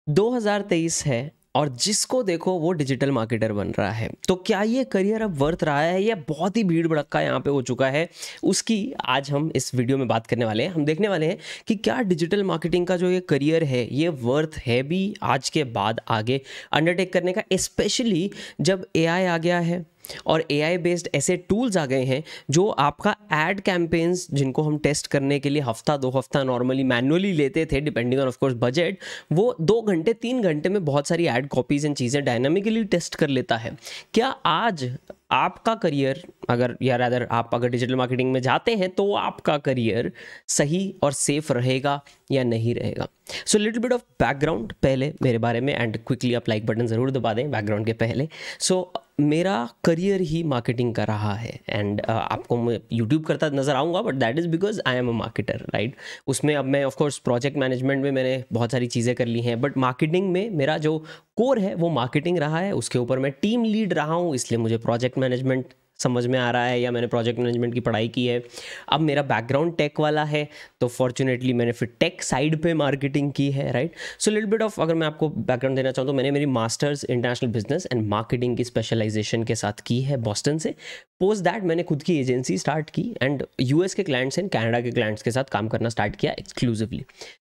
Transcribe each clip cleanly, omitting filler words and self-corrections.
2023 है और जिसको देखो वो डिजिटल मार्केटर बन रहा है। तो क्या ये करियर अब वर्थ रहा है या बहुत ही भीड़ भड़क्का यहाँ पे हो चुका है, उसकी आज हम इस वीडियो में बात करने वाले हैं। हम देखने वाले हैं कि क्या डिजिटल मार्केटिंग का जो ये करियर है ये वर्थ है भी आज के बाद आगे अंडरटेक करने का, स्पेशली जब एआई आ गया है और एआई बेस्ड ऐसे टूल्स आ गए हैं जो आपका एड कैंपेन्स, जिनको हम टेस्ट करने के लिए हफ्ता 2 हफ्ता नॉर्मली मैनुअली लेते थे depending on off course budget, वो 2 घंटे 3 घंटे में बहुत सारी एड कॉपीज एंड चीज़ें डायनामिकली टेस्ट कर लेता है। क्या आज आपका करियर, अगर या रादर आप अगर डिजिटल मार्केटिंग में जाते हैं तो आपका करियर सही और सेफ रहेगा या नहीं रहेगा? So little bit of background पहले मेरे बारे में, एंड क्विकली आप लाइक बटन ज़रूर दबा दें बैकग्राउंड के पहले। सो मेरा करियर ही मार्केटिंग का रहा है एंड आपको मैं यूट्यूब करता नज़र आऊँगा, but that is because I am a marketer, right. उसमें अब मैं ऑफकोर्स प्रोजेक्ट मैनेजमेंट में मैंने बहुत सारी चीज़ें कर ली हैं, बट मार्केटिंग में मेरा जो कोर है वो मार्केटिंग रहा है। उसके ऊपर मैं टीम लीड रहा हूँ, इसलिए मुझे प्रोजेक्ट मैनेजमेंट समझ में आ रहा है, या मैंने प्रोजेक्ट मैनेजमेंट की पढ़ाई की है। अब मेरा बैकग्राउंड टेक वाला है, तो फॉर्चुनेटली मैंने फिर टेक साइड पे मार्केटिंग की है, right. So little bit of, अगर मैं आपको बैकग्राउंड देना चाहूँ तो मैंने मेरी masters international business and marketing की स्पेशलाइजेशन के साथ की है बॉस्टन से। पोस्ट दैट मैंने खुद की एजेंसी स्टार्ट की एंड यूएस के क्लाइंट्स एंड कनाडा के क्लाइंट्स के साथ काम करना स्टार्ट किया एक्सक्लूसिवली।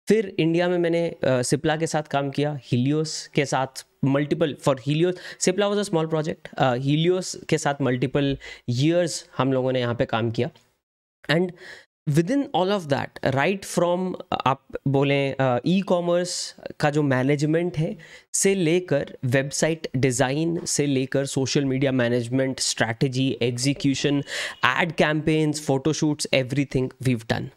फिर इंडिया में मैंने सिप्ला के साथ काम किया, हीलियोस के साथ multiple, for Helios Cipla was a small project, Helios के साथ मल्टीपल ईयर्स हम लोगों ने यहाँ पे काम किया। And with in all of that, right from आप बोलें ई कॉमर्स का जो मैनेजमेंट है से लेकर वेबसाइट डिज़ाइन से लेकर social media management, strategy, execution, ad campaigns, photoshoots, everything we've done.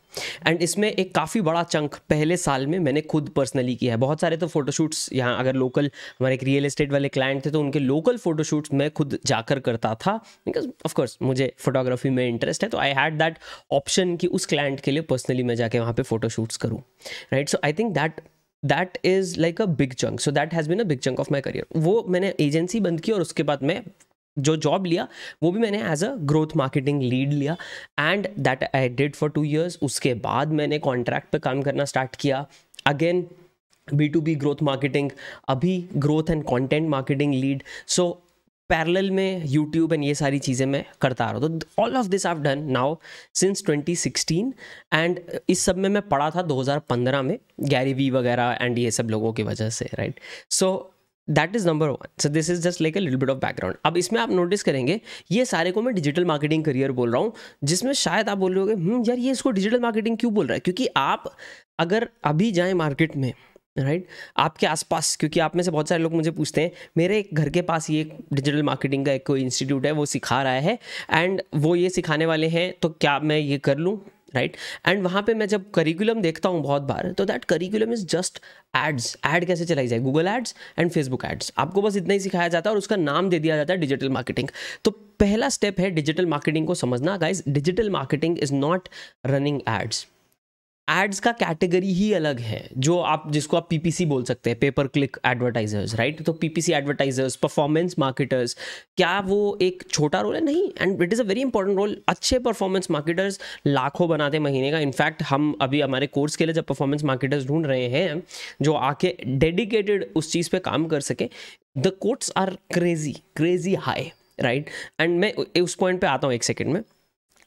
And इसमें एक काफ़ी बड़ा चंक पहले साल में मैंने खुद पर्सनली किया है। बहुत सारे तो फोटोशूट्स यहाँ, अगर लोकल हमारे एक रियल एस्टेट वाले क्लाइंट थे तो उनके लोकल फोटोशूट्स मैं खुद जाकर करता था, बिकॉज ऑफकोर्स मुझे फोटोग्राफी में इंटरेस्ट है। तो आई हैड दैट ऑप्शन कि उस क्लाइंट के लिए पर्सनली मैं जाके वहाँ पे फोटोशूट्स करूँ, right. So I think that is like a big chunk, so that has been a big chunk of my career. वो मैंने एजेंसी बंद की और उसके बाद मैं जो जॉब लिया वो भी मैंने as a growth marketing lead लिया, and that I did for 2 years। उसके बाद मैंने कॉन्ट्रैक्ट पे काम करना स्टार्ट किया, अगेन B2B ग्रोथ मार्केटिंग, अभी growth and content marketing lead. So parallel में यूट्यूब एंड ये सारी चीज़ें मैं करता आ रहा हूँ। तो all of this I have done now since 2016, and इस सब में मैं पढ़ा था 2015 में गैरी वी वगैरह एंड ये सब लोगों की वजह से, right. So that is number 1। So this is just like a little bit of background. अब इसमें आप नोटिस करेंगे ये सारे को मैं डिजिटल मार्केटिंग करियर बोल रहा हूँ, जिसमें शायद आप बोल रहे होगे यार ये इसको डिजिटल मार्केटिंग क्यों बोल रहा है? क्योंकि आप अगर अभी जाएँ मार्केट में, राइट, आपके आसपास, क्योंकि आप में से बहुत सारे लोग मुझे पूछते हैं, मेरे घर के पास ये एक डिजिटल मार्केटिंग का एक कोई इंस्टीट्यूट है, वो सिखा रहा है एंड वो ये सिखाने वाले हैं, तो क्या मैं ये कर लूँ, राइट। एंड वहाँ पे मैं जब करिकुलम देखता हूँ बहुत बार, तो that curriculum is just ads. Ad कैसे चलाई जाए, Google ads and Facebook ads, आपको बस इतना ही सिखाया जाता है और उसका नाम दे दिया जाता है डिजिटल मार्केटिंग। तो पहला स्टेप है डिजिटल मार्केटिंग को समझना, guys. Digital marketing is not running ads. Ads का कैटेगरी ही अलग है, जो आप जिसको आप पीपीसी बोल सकते हैं, पेपर क्लिक एडवर्टाइजर्स, राइट। तो पीपीसी एडवर्टाइजर्स, परफॉर्मेंस मार्केटर्स, क्या वो एक छोटा रोल है? नहीं, and it is a very important role. अच्छे परफॉर्मेंस मार्केटर्स लाखों बनाते महीने का। इनफैक्ट हम अभी हमारे कोर्स के लिए जब परफॉर्मेंस मार्केटर्स ढूंढ रहे हैं जो आके डेडिकेटेड उस चीज़ पे काम कर सके, the quotes are crazy high, right. And मैं उस पॉइंट पे आता हूँ एक सेकेंड में।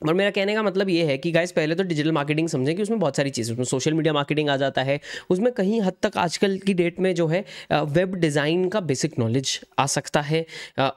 और मेरा कहने का मतलब ये है कि गाइस पहले तो डिजिटल मार्केटिंग समझें कि उसमें बहुत सारी चीज़ें, उसमें सोशल मीडिया मार्केटिंग आ जाता है, उसमें कहीं हद तक आजकल की डेट में जो है वेब डिज़ाइन का बेसिक नॉलेज आ सकता है,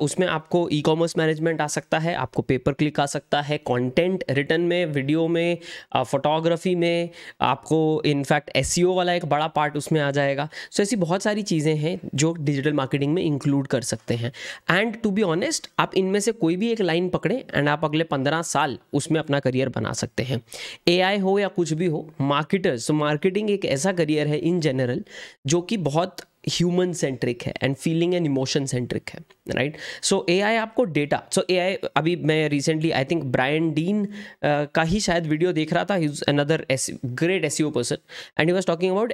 उसमें आपको ई कॉमर्स मैनेजमेंट आ सकता है, आपको पेपर क्लिक आ सकता है, कंटेंट रिटर्न में, वीडियो में, फोटोग्राफी में, आपको इनफैक्ट एसईओ वाला एक बड़ा पार्ट उसमें आ जाएगा। सो ऐसी बहुत सारी चीज़ें हैं जो डिजिटल मार्केटिंग में इंक्लूड कर सकते हैं। एंड टू बी ऑनेस्ट, आप इनमें से कोई भी एक लाइन पकड़ें एंड आप अगले 15 साल उसमें अपना करियर बना सकते हैं। एआई हो या कुछ भी हो, मार्केटर्स, तो मार्केटिंग एक ऐसा करियर है इन जनरल जो कि बहुत ह्यूमन सेंट्रिक है and feeling and emotion centric है, राइट। सो एआई आपको डेटा, सो एआई, अभी मैं recently I think Brian Dean का ही शायद वीडियो देख रहा था, he is another great SEO person and he was talking about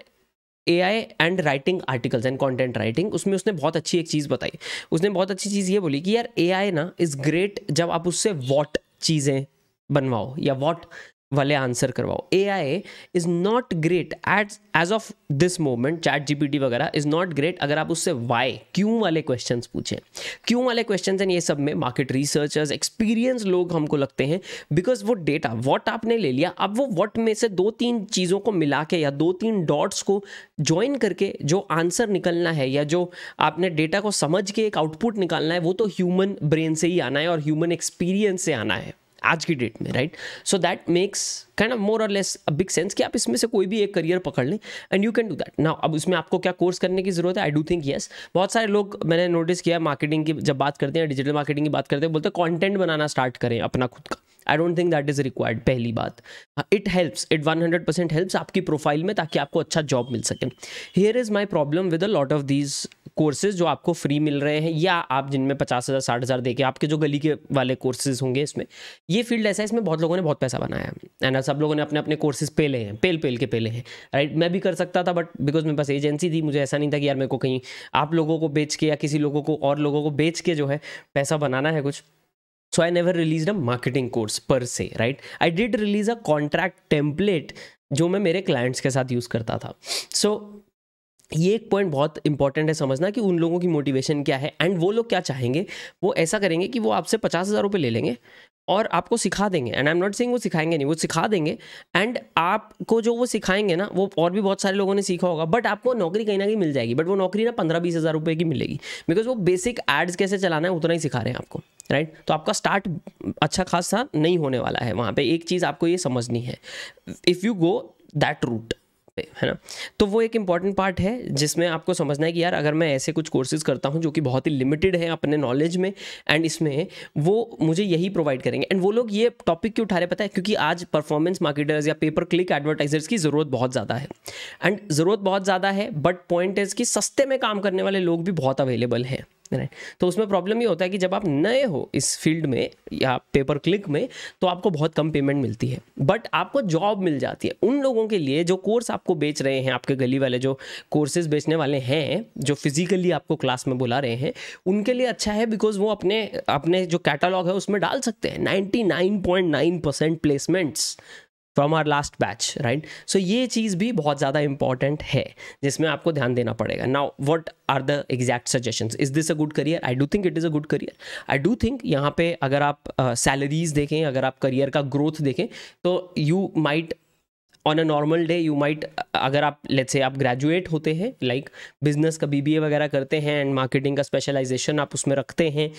AI and writing articles and content writing. उसमें उसने बहुत अच्छी एक चीज़ बताई। उसने बहुत अच्छी चीज़ ये बोली कि यार एआई ना इज़ ग्रेट जब आप उससे व्हाट चीज़ें बनवाओ या व्हाट वाले आंसर करवाओ। AI is not great as of this moment, chat GPT वगैरह इज़ नॉट ग्रेट अगर आप उससे वाई, क्यों वाले क्वेश्चंस पूछें। क्यों वाले क्वेश्चंस हैं ये सब में मार्केट रिसर्चर्स, एक्सपीरियंस लोग हमको लगते हैं, बिकॉज वो डेटा व्हाट आपने ले लिया, अब वो व्हाट में से 2-3 चीज़ों को मिला के या 2-3 डॉट्स को ज्वाइन करके जो आंसर निकलना है या जो आपने डेटा को समझ के एक आउटपुट निकालना है, वो तो ह्यूमन ब्रेन से ही आना है और ह्यूमन एक्सपीरियंस से आना है आज की डेट में, right. So that makes kind of more और लेस अ बिग सेंस कि आप इसमें से कोई भी एक करियर पकड़ लें and you can do that. Now अब उसमें आपको क्या कोर्स करने की जरूरत है? आई डू थिंक येस। बहुत सारे लोग मैंने नोटिस किया मार्केटिंग की जब बात करते हैं, डिजिटल मार्केटिंग की बात करते हैं, बोलते हैं कंटेंट बनाना स्टार्ट करें अपना खुद का। I don't think that is required. पहली बात, इट हेल्प्स, इट 100% हेल्प्स आपकी प्रोफाइल में ताकि आपको अच्छा जॉब मिल सके। Here is my problem with a lot of these courses जो आपको फ्री मिल रहे हैं या आप जिनमें 50,000 60,000 देके आपके जो गली के वाले कोर्सेज होंगे, इसमें ये फील्ड ऐसा है, इसमें बहुत लोगों ने बहुत पैसा बनाया है एंड सब लोगों ने अपने अपने कोर्सेज पेले हैं, पेल के पेले हैं, राइट। मैं भी कर सकता था बट बिकॉज मेरे पास एजेंसी थी, मुझे ऐसा नहीं था कि यार मेरे को कहीं आप लोगों को बेच के या किसी लोगों को और लोगों को बेच के जो है पैसा बनाना है कुछ। So I never released a marketing course per se, right? I did release a contract template जो मैं मेरे क्लाइंट्स के साथ यूज़ करता था। So ये एक पॉइंट बहुत इंपॉर्टेंट है समझना कि उन लोगों की मोटिवेशन क्या है एंड वो लोग क्या चाहेंगे। वो ऐसा करेंगे कि वो आपसे 50,000 रुपये ले लेंगे और आपको सिखा देंगे। And I am not saying वो सिखाएंगे नहीं, वो सिखा देंगे एंड आपको जो वो सिखाएंगे ना, वो और भी बहुत सारे लोगों ने सीखा होगा, बट आपको नौकरी कहीं ना कहीं मिल जाएगी। बट वो नौकरी ना 15-20 हज़ार रुपये की मिलेगी, बिकॉज वो बेसिक एड्स कैसे चलाना है उतना ही सिखा रहे हैं आपको, राइट। तो आपका स्टार्ट अच्छा खासा नहीं होने वाला है वहाँ पे। एक चीज़ आपको ये समझनी है, if you go that route, है ना। तो वो एक इंपॉर्टेंट पार्ट है जिसमें आपको समझना है कि यार अगर मैं ऐसे कुछ कोर्सेज करता हूँ जो कि बहुत ही लिमिटेड है अपने नॉलेज में एंड इसमें वो मुझे यही प्रोवाइड करेंगे। एंड वो लोग ये टॉपिक क्यों उठा रहे पता है? क्योंकि आज परफॉर्मेंस मार्केटर्स या पेपर क्लिक एडवर्टाइजर्स की ज़रूरत बहुत ज़्यादा है एंड ज़रूरत बहुत ज़्यादा है, बट पॉइंट इज़ कि सस्ते में काम करने वाले लोग भी बहुत अवेलेबल हैं, राइट। तो उसमें प्रॉब्लम ये होता है कि जब आप नए हो इस फील्ड में या पेपर क्लिक में तो आपको बहुत कम पेमेंट मिलती है, बट आपको जॉब मिल जाती है। उन लोगों के लिए जो कोर्स आपको बेच रहे हैं, आपके गली वाले जो कोर्सेज बेचने वाले हैं, जो फिजिकली आपको क्लास में बुला रहे हैं, उनके लिए अच्छा है बिकॉज वो अपने जो कैटलॉग है उसमें डाल सकते हैं 99.9% placements from our last batch, right. So ये चीज़ भी बहुत ज़्यादा इंपॉर्टेंट है जिसमें आपको ध्यान देना पड़ेगा। Now what are the exact suggestions? Is this a good career? I do think it is a good career. I do think यहाँ पे अगर आप सैलरीज देखें, अगर आप करियर का ग्रोथ देखें, तो you might on a normal day you might, अगर आप लेट्स से आप ग्रेजुएट होते हैं, लाइक बिजनेस का BBA वगैरह करते हैं एंड मार्केटिंग का स्पेशलाइजेशन आप उसमें रखते हैं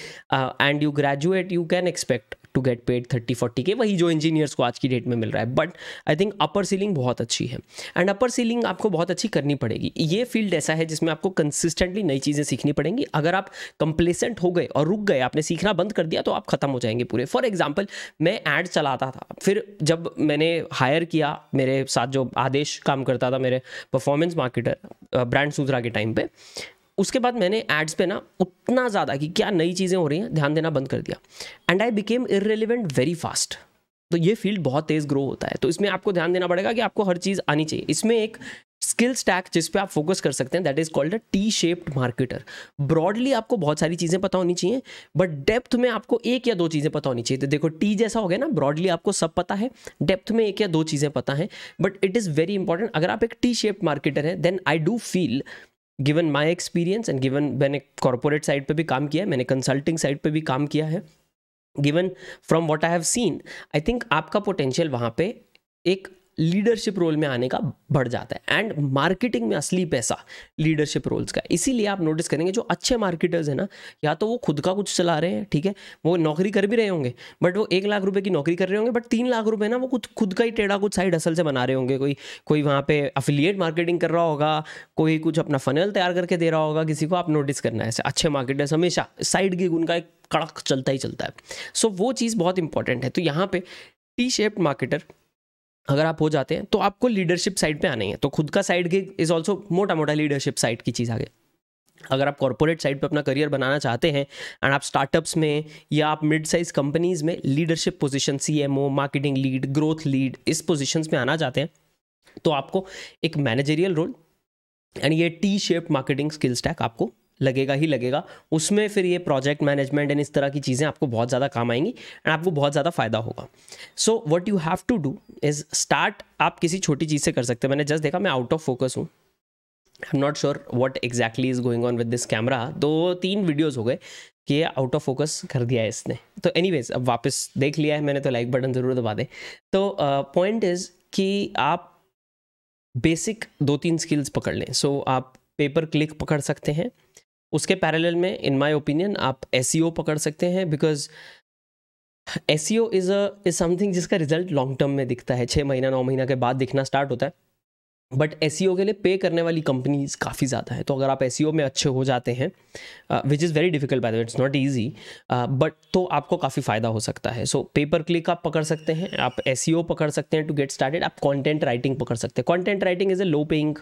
and you graduate, you can expect to get paid 30-40 K, वही जो इंजीनियर्स को आज की डेट में मिल रहा है। But I think upper ceiling बहुत अच्छी है एंड अपर सीलिंग आपको बहुत अच्छी करनी पड़ेगी। ये फील्ड ऐसा है जिसमें आपको कंसिस्टेंटली नई चीज़ें सीखनी पड़ेंगी। अगर आप कंप्लेसेंट हो गए और रुक गए, आपने सीखना बंद कर दिया, तो आप खत्म हो जाएंगे पूरे। फॉर एग्जाम्पल, मैं एड चलाता था, फिर जब मैंने हायर किया, मेरे साथ जो आदेश काम करता था, मेरे परफॉर्मेंस मार्केटर ब्रांड सूत्रा के टाइम पे, उसके बाद मैंने एड्स पे ना उतना ज़्यादा कि क्या नई चीज़ें हो रही हैं ध्यान देना बंद कर दिया and I became irrelevant very fast. तो ये फील्ड बहुत तेज़ ग्रो होता है, तो इसमें आपको ध्यान देना पड़ेगा कि आपको हर चीज़ आनी चाहिए। इसमें एक स्किल स्टैक जिस पे आप फोकस कर सकते हैं, that is called a T-shaped marketer. Broadly आपको बहुत सारी चीज़ें पता होनी चाहिए, बट डेप्थ में आपको 1 या 2 चीज़ें पता होनी चाहिए। तो देखो टी जैसा हो गया ना, ब्रॉडली आपको सब पता है, डेप्थ में 1 या 2 चीज़ें पता है, but it is very important. अगर आप एक T-shaped मार्केटर है, then I do feel, given my experience and given मैंने कॉर्पोरेट साइड पे भी काम किया है, मैंने कंसल्टिंग साइड पे भी काम किया है, given from what I have seen, I think आपका पोटेंशियल वहाँ पे एक लीडरशिप रोल में आने का बढ़ जाता है। एंड मार्केटिंग में असली पैसा लीडरशिप रोल्स का। इसीलिए आप नोटिस करेंगे जो अच्छे मार्केटर्स हैं ना, या तो वो खुद का कुछ चला रहे हैं, ठीक है, वो नौकरी कर भी रहे होंगे, बट वो 1 लाख रुपए की नौकरी कर रहे होंगे, बट 3 लाख रुपए ना वो खुद का ही टेढ़ा कुछ साइड हसल से बना रहे होंगे। कोई वहाँ पे अफिलिएट मार्केटिंग कर रहा होगा, कोई कुछ अपना फनल तैयार करके दे रहा होगा किसी को। आप नोटिस करना है ऐसे अच्छे मार्केटर्स हमेशा साइड गिग उनका एक कड़क चलता ही चलता है। सो वो चीज़ बहुत इंपॉर्टेंट है। तो यहाँ पे T-shaped मार्केटर अगर आप हो जाते हैं तो आपको लीडरशिप साइड पे आना ही है। तो खुद का साइड गिग इज ऑल्सो मोटा मोटा लीडरशिप साइड की चीज़ आगे। अगर आप कॉर्पोरेट साइड पे अपना करियर बनाना चाहते हैं एंड आप स्टार्टअप्स में या आप मिड साइज कंपनीज में leadership position, CMO, marketing lead, growth lead, इस पोजीशंस में आना चाहते हैं, तो आपको एक मैनेजरियल रोल एंड ये T-shaped मार्केटिंग स्किल स्टैक आपको लगेगा ही लगेगा, उसमें फिर ये प्रोजेक्ट मैनेजमेंट एंड इस तरह की चीज़ें आपको बहुत ज़्यादा काम आएंगी एंड आपको बहुत ज़्यादा फ़ायदा होगा. So what you have to do is start. आप किसी छोटी चीज़ से कर सकते हैं. मैंने जस्ट देखा मैं आउट ऑफ फोकस हूँ. I am not sure what exactly is going on with this camera. 2-3 videos हो गए कि ये आउट ऑफ फोकस कर दिया है इसने. तो एनीवेज अब वापस देख लिया है मैंने, तो लाइक बटन ज़रूर दबा दें. तो पॉइंट इज़ कि आप बेसिक 2-3 स्किल्स पकड़ लें. सो आप पेपर क्लिक पकड़ सकते हैं. उसके पैरेलल में इन माय ओपिनियन आप एसईओ पकड़ सकते हैं, बिकॉज एसईओ इज़ समथिंग जिसका रिजल्ट लॉन्ग टर्म में दिखता है. 6 महीना 9 महीना के बाद दिखना स्टार्ट होता है. बट एसईओ के लिए पे करने वाली कंपनीज काफ़ी ज़्यादा है. तो अगर आप एसईओ में अच्छे हो जाते हैं, which is very difficult by the way, it's not easy, but तो आपको काफ़ी फ़ायदा हो सकता है. सो पेपर क्लिक आप पकड़ सकते हैं, आप एसईओ पकड़ सकते हैं टू गेट स्टार्टेड. आप कंटेंट राइटिंग पकड़ सकते हैं. Content writing is a low paying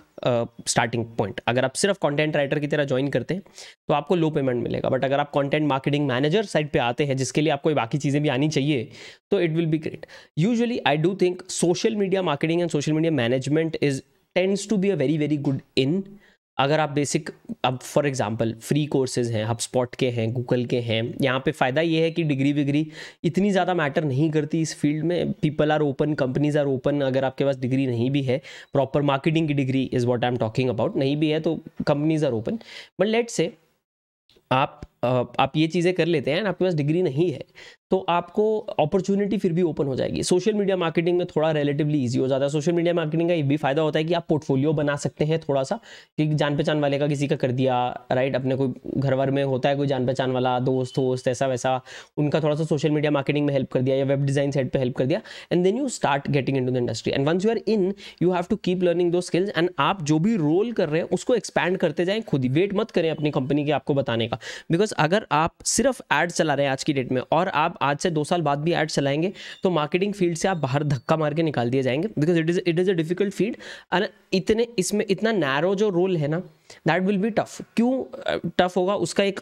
starting point. अगर आप सिर्फ कंटेंट राइटर की तरह ज्वाइन करते हैं तो आपको लो पेमेंट मिलेगा. बट अगर आप कंटेंट मार्केटिंग मैनेजर साइड पे आते हैं, जिसके लिए आपको बाकी चीज़ें भी आनी चाहिए, तो it will be great. Usually I do think social media marketing and social media management is tends to be a very very good in. अगर आप बेसिक, अब फॉर एग्जांपल फ्री कोर्सेज हैं, HubSpot के हैं, गूगल के हैं. यहाँ पे फ़ायदा ये है कि डिग्री विग्री इतनी ज़्यादा मैटर नहीं करती इस फील्ड में. People are open, companies are open. अगर आपके पास डिग्री नहीं भी है, प्रॉपर मार्केटिंग की degree is what I am talking about, नहीं भी है तो companies are open. But let's say आप ये चीज़ें कर लेते हैं, आपके पास डिग्री नहीं है, तो आपको अपॉर्चुनिटी फिर भी ओपन हो जाएगी. सोशल मीडिया मार्केटिंग में थोड़ा रिलेटिवली इजी हो जाता है. सोशल मीडिया मार्केटिंग का ये भी फायदा होता है कि आप पोर्टफोलियो बना सकते हैं थोड़ा सा, कि जान पहचान वाले का किसी का कर दिया, राइट. अपने कोई घर वर में होता है कोई जान पहचान वाला, दोस्त ऐसा वैसा, उनका थोड़ा सा सोशल मीडिया मार्केटिंग में हेल्प कर दिया या वेब डिज़ाइन साइड पर हेल्प कर दिया, and then you start getting in to the industry. And once you are in, you have to keep learning those skills, and आप जो भी रोल कर रहे हैं उसको एक्सपैंड करते जाएं खुद ही. वेट मत करें अपनी कंपनी के आपको बताने का, बिकॉज अगर आप सिर्फ एड चला रहे हैं आज की डेट में और आप आज से 2 साल बाद भी एड चलाएंगे, तो मार्केटिंग फील्ड से आप बाहर धक्का मार के निकाल दिए जाएंगे. Because it is a difficult field. इतने इसमें इतना नैरो जो रोल है ना, दैट विल बी टफ. क्यों टफ होगा उसका एक,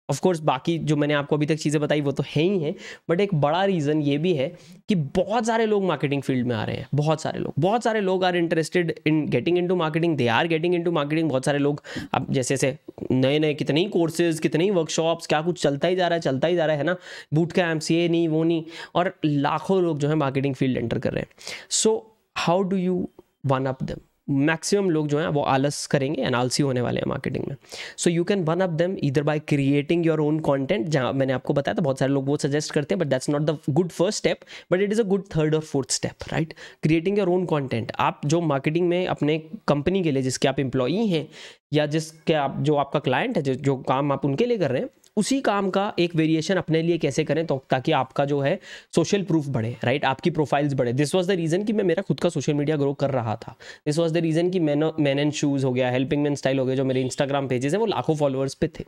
ऑफ कोर्स बाकी जो मैंने आपको अभी तक चीज़ें बताई वो तो है ही है, बट एक बड़ा रीज़न ये भी है कि बहुत सारे लोग मार्केटिंग फील्ड में आ रहे हैं. बहुत सारे लोग are interested in getting into marketing. They are getting into marketing. बहुत सारे लोग अब जैसे नए कितने ही कोर्सेज, कितने ही वर्कशॉप्स, क्या कुछ चलता ही जा रहा है ना. बूट कैंप्स, ये नहीं वो नहीं, और लाखों लोग जो है मार्केटिंग फील्ड एंटर कर रहे हैं. So how do you one up them? Maximum लोग जो हैं वो आलस करेंगे एंड आलसी होने वाले हैं मार्केटिंग में. So you can one up them either by creating your own content. जहाँ मैंने आपको बताया था बहुत सारे लोग वो सजेस्ट करते हैं, but that's not the good first step, but it is a good third और fourth step, right. Creating your own content. आप जो मार्केटिंग में अपने कंपनी के लिए, जिसके आप एम्प्लॉई हैं या जिसके आप जो आपका क्लाइंट है, जो काम आप उनके लिए कर रहे हैं, उसी काम का एक वेरिएशन अपने लिए कैसे करें, तो ताकि आपका जो है सोशल प्रूफ बढ़े, राइट. आपकी प्रोफाइल्स बढ़े. दिस वाज द रीज़न कि मैं मेरा खुद का सोशल मीडिया ग्रो कर रहा था. दिस वाज द रीज़न कि मैन एंड शूज़ हो गया, हेल्पिंग मैन स्टाइल हो गया, जो मेरे इंस्टाग्राम पेजेस हैं वो लाखों फॉलोअर्स पे थे.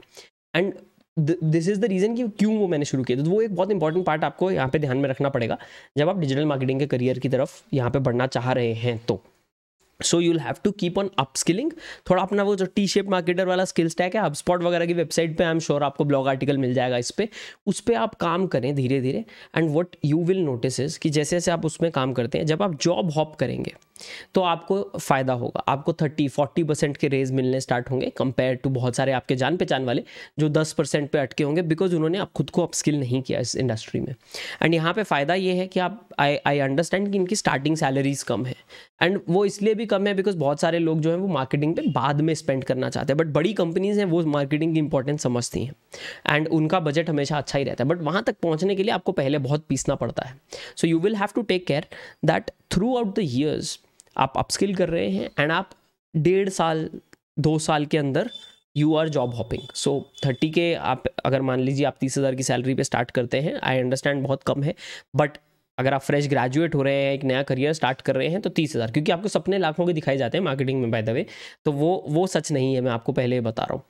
And this is the reason कि क्यों वो मैंने शुरू किया. तो वो एक बहुत इंपॉर्टेंट पार्ट आपको यहाँ पे ध्यान में रखना पड़ेगा जब आप डिजिटल मार्केटिंग के करियर की तरफ यहाँ पे बढ़ना चाह रहे हैं. तो so you'll have to keep on upskilling. थोड़ा अपना वो जो टी शेप मार्केटर वाला स्किल स्टैक है, HubSpot वगैरह की वेबसाइट पे आई एम श्योर आपको ब्लॉग आर्टिकल मिल जाएगा उस पर आप काम करें धीरे धीरे. And what you will notice is कि जैसे जैसे आप उसमें काम करते हैं, जब आप जॉब हॉप करेंगे तो आपको फ़ायदा होगा. आपको 30-40% के रेज मिलने स्टार्ट होंगे कंपेयर टू बहुत सारे आपके जान पहचान वाले जो 10% पे अटके होंगे, बिकॉज उन्होंने आप खुद को अपस्किल नहीं किया इस इंडस्ट्री में. एंड यहाँ पे फ़ायदा ये है कि आप आई अंडरस्टैंड कि इनकी स्टार्टिंग सैलरीज कम है, एंड वो इसलिए भी कम है बिकॉज बहुत सारे लोग जो हैं वो मार्केटिंग पे बाद में स्पेंड करना चाहते हैं. बट बड़ी कंपनीज हैं वो मार्केटिंग की इंपॉर्टेंस समझती हैं एंड उनका बजट हमेशा अच्छा ही रहता है. बट वहाँ तक पहुँचने के लिए आपको पहले बहुत पीसना पड़ता है. So you will have to take care that throughout the years आप अपस्किल कर रहे हैं एंड आप 1.5 साल 2 साल के अंदर यू आर जॉब हॉपिंग. सो 30 के आप अगर मान लीजिए आप 30,000 की सैलरी पे स्टार्ट करते हैं, आई अंडरस्टैंड बहुत कम है, बट अगर आप फ्रेश ग्रेजुएट हो रहे हैं, एक नया करियर स्टार्ट कर रहे हैं, तो 30,000, क्योंकि आपको सपने लाखों के दिखाए जाते हैं मार्केटिंग में बाय द वे, तो वो सच नहीं है, मैं आपको पहले बता रहा हूँ.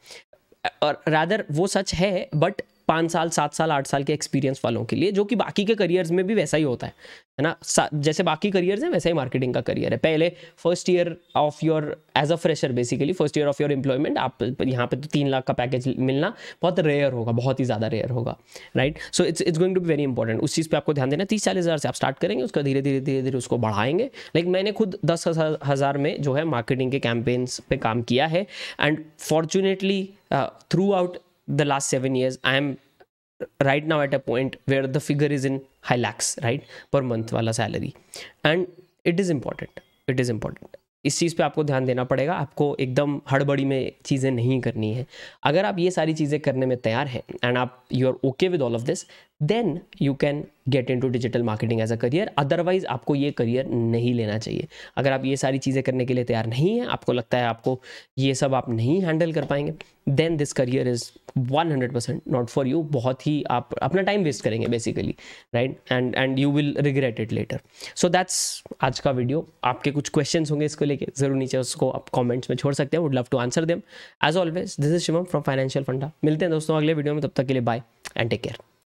और रादर वो सच है, बट 5 साल 7 साल 8 साल के एक्सपीरियंस वालों के लिए, जो कि बाकी के करियर्स में भी वैसा ही होता है ना। जैसे बाकी करियर्स हैं वैसा ही मार्केटिंग का करियर है। पहले first year of your as a fresher, basically first year of your employment, आप यहाँ पे तो 3 लाख का पैकेज मिलना बहुत रेयर होगा, बहुत ही ज़्यादा रेयर होगा, right. So it's going to be very important. उस चीज़ पे आपको ध्यान देना। 30-40 हज़ार से आप स्टार्ट करेंगे, उसका धीरे धीरे उसको बढ़ाएंगे। लाइक मैंने खुद 10,000 में जो है मार्केटिंग के कैंपेन्स पे काम किया है, and fortunately through out the last 7 years I am right now at a point where the figure is in high lakhs, right, per month वाला salary, and it is important। इस चीज़ पे आपको ध्यान देना पड़ेगा। आपको एकदम हड़बड़ी में चीज़ें नहीं करनी है। अगर आप ये सारी चीज़ें करने में तैयार हैं एंड आप you are okay with all of this, then you can get into digital marketing as a career. Otherwise आपको ये करियर नहीं लेना चाहिए। अगर आप ये सारी चीज़ें करने के लिए तैयार नहीं हैं, आपको लगता है आपको ये सब आप नहीं हैंडल कर पाएंगे, then this career is 100% not for you. बहुत ही आप अपना टाइम वेस्ट करेंगे basically, right, and you will regret it later. So that's आज का वीडियो। आपके कुछ क्वेश्चंस होंगे इसको लेके, ज़रूर नीचे उसको आप कमेंट्स में छोड़ सकते हैं। Would love to answer them. As always this is Shivam from financial funda. मिलते हैं दोस्तों अगले वीडियो में, तब तक के लिए बाय एंड टेक केयर।